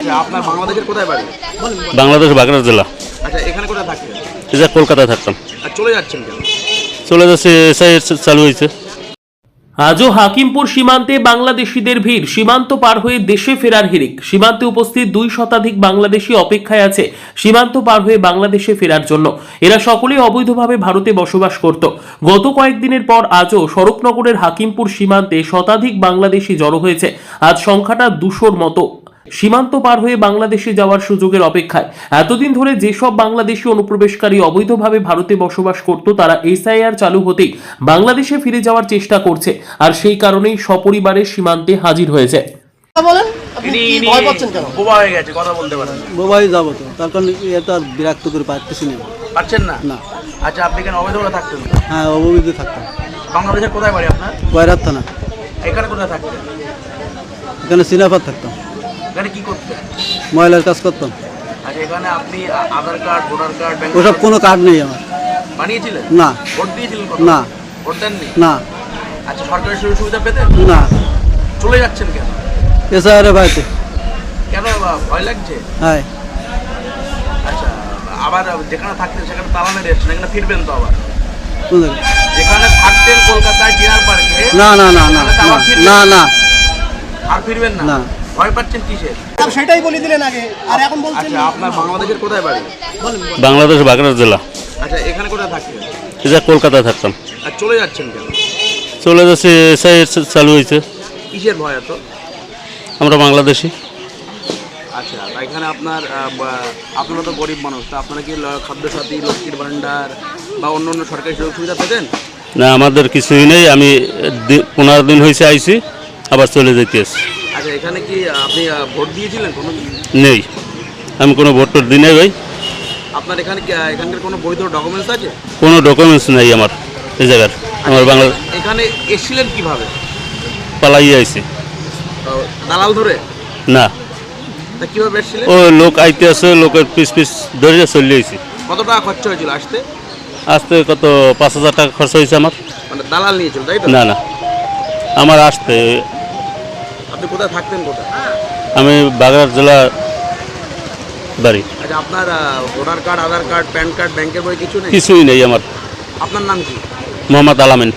আপনার বাংলাদেশের কোথায় বাড়ি? বাংলাদেশ বাগেরহাট জেলা। আচ্ছা, এখানে কোথায় থাকতেন? এটা কলকাতায় থাকতাম। আর চলে যাচ্ছেন কেন? চলে যাচ্ছে, এসআই চালু হয়েছে। আজও হাকিমপুর সীমান্তে বাংলাদেশিদের ভিড়, সীমান্ত পার হয়ে দেশে ফেরার হিড়িক। সীমান্তে উপস্থিত 2 শতাধিক বাংলাদেশি অপেক্ষায় আছে সীমান্ত পার হয়ে বাংলাদেশে ফেরার জন্য। এরা সকলেই অবৈধভাবে ভারতে বসবাস করত। গত কয়েকদিনের পর আজও স্বরূপনগরের হাকিমপুর সীমান্তে শতাধিক বাংলাদেশি জড়ো হয়েছে। আজ সংখ্যাটা 200-র মতো সীমান্ত পার হয়ে বাংলাদেশে যাওয়ার সুযোগের অপেক্ষায়। এতদিন ধরে যেসব বাংলাদেশি অনুপ্রবেশকারী অবৈধভাবে ভারতে বসবাস করত, তারা এসআইআর চালু হতেই বাংলাদেশে ফিরে যাওয়ার চেষ্টা করছে, আর সেই কারণেই সপরিবারে সীমান্তে হাজির হয়েছে। বলেন, আপনি কি ভয় পাচ্ছেন কেন? বোবা হয়ে গেছে, কথা বলতে পারেন না। বোবাই যাবো তো, তার কারণ এটা বিরক্ত করে পাচ্ছি না। পাচ্ছেন না? না। আচ্ছা, আপনি কেন অবৈধভাবে থাকতেন? হ্যাঁ, অবৈধ থাকতাম। বাংলাদেশের কোথায় বাড়ি আপনার? গয়রাত থানা। এখানে কোথায় থাকতেন? এখানে সিনাপাত থাকতাম, এখানে কি করতেন? ময়লার কাজ করতাম। আচ্ছা, এখানে আপনি আধার কার্ড, ভোটার কার্ড, ব্যাংক ওসব কোনো কার্ড নেই আমার। বানিয়েছিলেন? না। ভোট দিয়েছিলেন? না। ভোট দেননি? না। আচ্ছা, সরকারি সুযোগ সুবিধা পেতেন? না। চলে যাচ্ছেন কেন? এসআইআর ভাইতে। কেন, ভয় লাগছে? হ্যাঁ। আচ্ছা, আবার যেখানে থাকতেন সেখানে তালা মেরে এসছেন, এখানে ফিরবেন তো আবার? কোন জায়গায়? যেখানে থাকতেন কলকাতায় ডিনার পার্কে, না না না না না না। আর ফিরবেন না? না। ভয় পাচ্ছেন কিসের? সেটাই বলে দিলেন আগে, আর এখন বলছেন। আচ্ছা, আপনার বাংলাদেশের কোথায় বাড়ি? বাংলাদেশ বাগেরহাট জেলা। আচ্ছা, এখানে কোথায় থাকতেন? এটা কলকাতায় থাকতাম। আর চলে যাচ্ছেন কেন? চলে যাচ্ছে, এসআই চালু হয়েছে। কিসের ভয় এত? আমরা বাংলাদেশি। আচ্ছা, এখানে আপনারা তো গরিব মানুষ, তো আপনারা কি খাদ্যসাথী, লক্ষ্মীর ভাণ্ডার বা অন্য অন্য সরকারি সুযোগ সুবিধা পেতেন? না, আমাদের কিছুই নেই। আমি 15 দিন হয়েছে আইছি, আবার চলে যেতে আসছি। আচ্ছা, এখানে কি আপনি ভোট দিয়েছিলেন কোনো? নেই, আমি কোনো ভোট টোট দিই নাই ভাই। আপনার এখানকার কোনো বৈধ ডকুমেন্টস আছে? কোনো ডকুমেন্টস নেই আমার এই জায়গার। আমার বাংলা এখানে এসেছিলেন কিভাবে? পালাইয়ে আইছি। দালাল ধরে? না, তা কিভাবে এসেছিলেন? ও লোক আইতে আছে, লোকের পিস পিস ধরে চলে আইছি। কত টাকা খরচা হয়েছিল আসতে? আসতে কত 5,000 টাকা খরচ হয়েছে আমার। মানে দালাল নিয়েছিল, তাই তো? না না, আমার আসতে। আপনি কোথায় থাকতেন, কোথায়? আমি বাগেরহাট জেলা বাড়ি। আচ্ছা, আপনার ভোটার কার্ড, আধার কার্ড, প্যান কার্ড, ব্যাংকের বই কিছু নেই? কিছুই নেই আমার। আপনার নাম কি? মোহাম্মদ আলামিন।